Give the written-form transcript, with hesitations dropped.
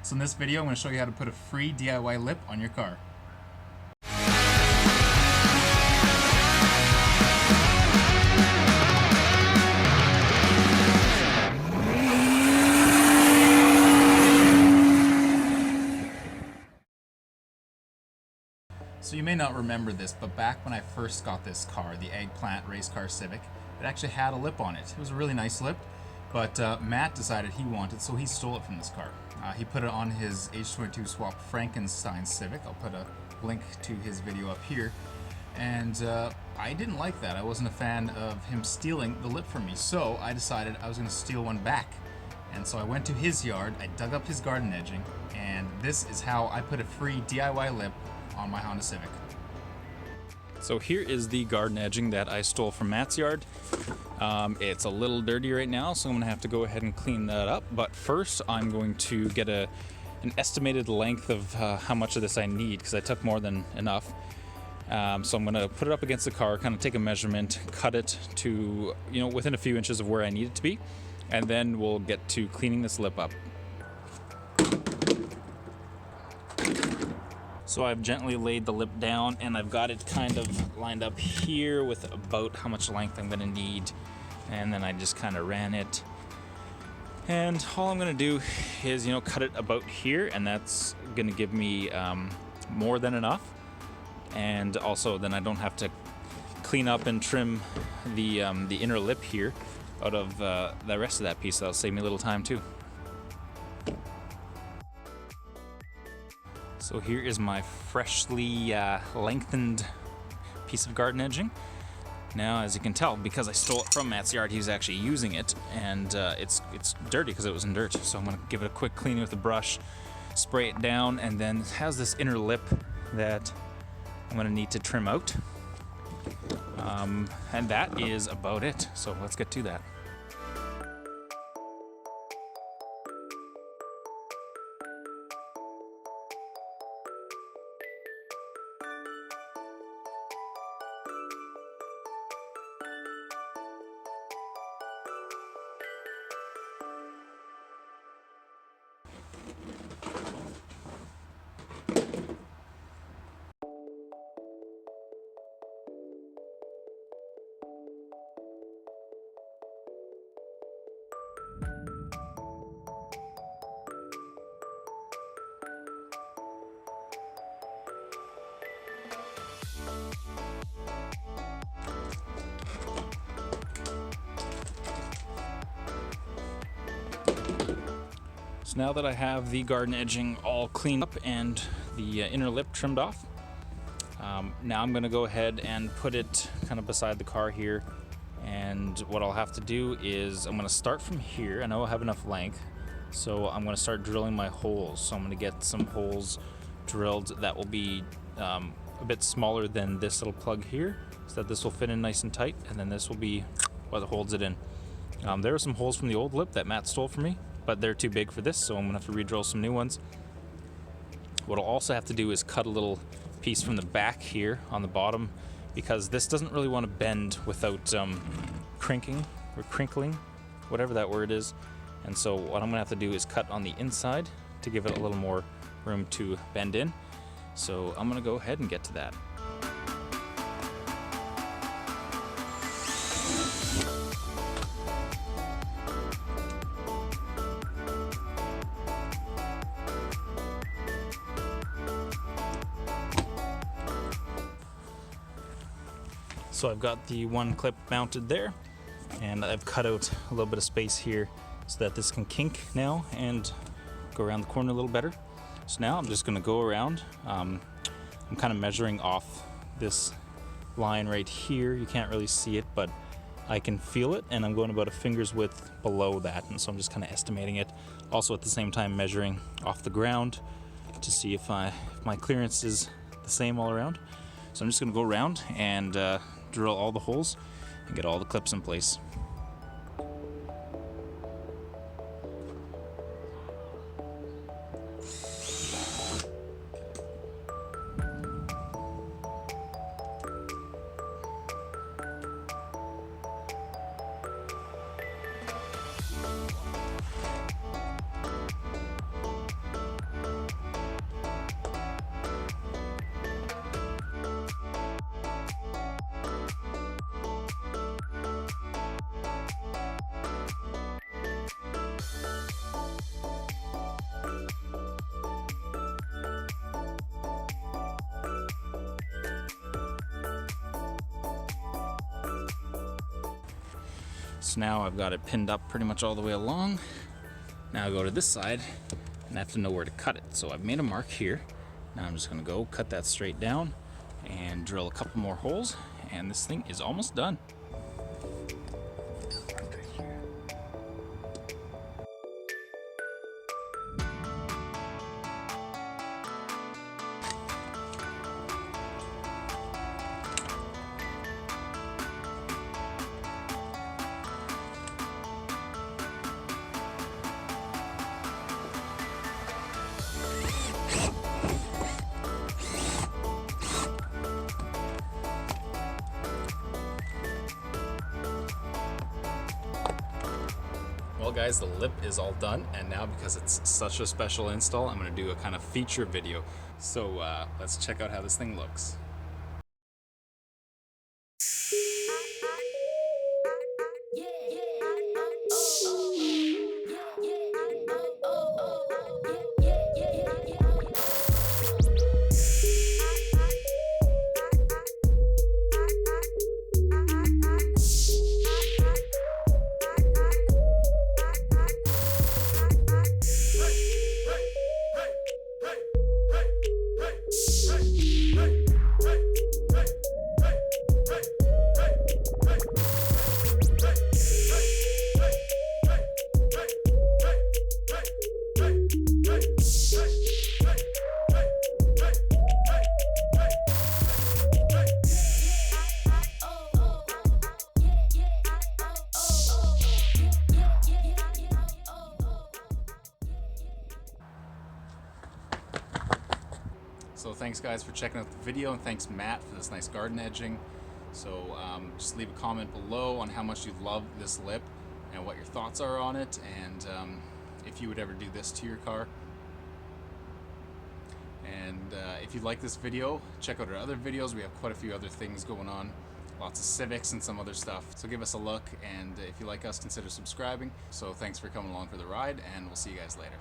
So in this video, I'm going to show you how to put a free DIY lip on your car. So you may not remember this, but back when I first got this car, the eggplant race car Civic, it actually had a lip on it. It was a really nice lip, but Matt decided he wanted, so he stole it from this car. He put it on his H22 swap Frankenstein Civic. I'll put a link to his video up here. And I didn't like that. I wasn't a fan of him stealing the lip from me, so I decided I was going to steal one back. And so I went to his yard, I dug up his garden edging, and this is how I put a free DIY lip on my Honda Civic. So here is the garden edging that I stole from Matt's yard. It's a little dirty right now, so I'm gonna have to go ahead and clean that up. But first, I'm going to get an estimated length of how much of this I need, because I took more than enough. So I'm gonna put it up against the car, kind of take a measurement, cut it to, within a few inches of where I need it to be, and then we'll get to cleaning this lip up. So I've gently laid the lip down, and I've got it kind of lined up here with about how much length I'm gonna need. And then I just kind of ran it. And all I'm gonna do is, cut it about here, and that's gonna give me more than enough. And also then I don't have to clean up and trim the inner lip here out of the rest of that piece. That'll save me a little time too. So here is my freshly lengthened piece of garden edging. Now, as you can tell, because I stole it from Matt's yard, he's actually using it, and it's dirty because it was in dirt. So I'm gonna give it a quick cleaning with the brush, spray it down, and then it has this inner lip that I'm gonna need to trim out. And that is about it. So let's get to that. So now that I have the garden edging all cleaned up and the inner lip trimmed off, now I'm going to go ahead and put it kind of beside the car here. And what I'll have to do is I'm going to start from here. I know I have enough length, so I'm going to start drilling my holes. So I'm going to get some holes drilled that will be a bit smaller than this little plug here, so that this will fit in nice and tight, and then this will be what holds it in. There are some holes from the old lip that Matt stole from me, but they're too big for this, so I'm gonna have to re-drill some new ones. What I'll also have to do is cut a little piece from the back here on the bottom, because this doesn't really want to bend without crinking or crinkling, whatever that word is. And so what I'm gonna have to do is cut on the inside to give it a little more room to bend in. So I'm gonna go ahead and get to that. So I've got the one clip mounted there, and I've cut out a little bit of space here so that this can kink now and go around the corner a little better. So now I'm just going to go around. I'm kind of measuring off this line right here. You can't really see it, but I can feel it, and I'm going about a finger's width below that, and so I'm just kind of estimating it. Also at the same time measuring off the ground to see if my clearance is the same all around. So I'm just going to go around and drill all the holes and get all the clips in place. So now I've got it pinned up pretty much all the way along. Now I go to this side and I have to know where to cut it. So I've made a mark here. Now I'm just gonna go cut that straight down and drill a couple more holes, and this thing is almost done. Well guys, the lip is all done, and now because it's such a special install, I'm going to do a kind of feature video. So let's check out how this thing looks. So thanks guys for checking out the video, and thanks Matt for this nice garden edging. So just leave a comment below on how much you love this lip and what your thoughts are on it, and if you would ever do this to your car. And if you like this video, check out our other videos. We have quite a few other things going on, lots of Civics and some other stuff. So give us a look, and if you like us, consider subscribing. So thanks for coming along for the ride, and we'll see you guys later.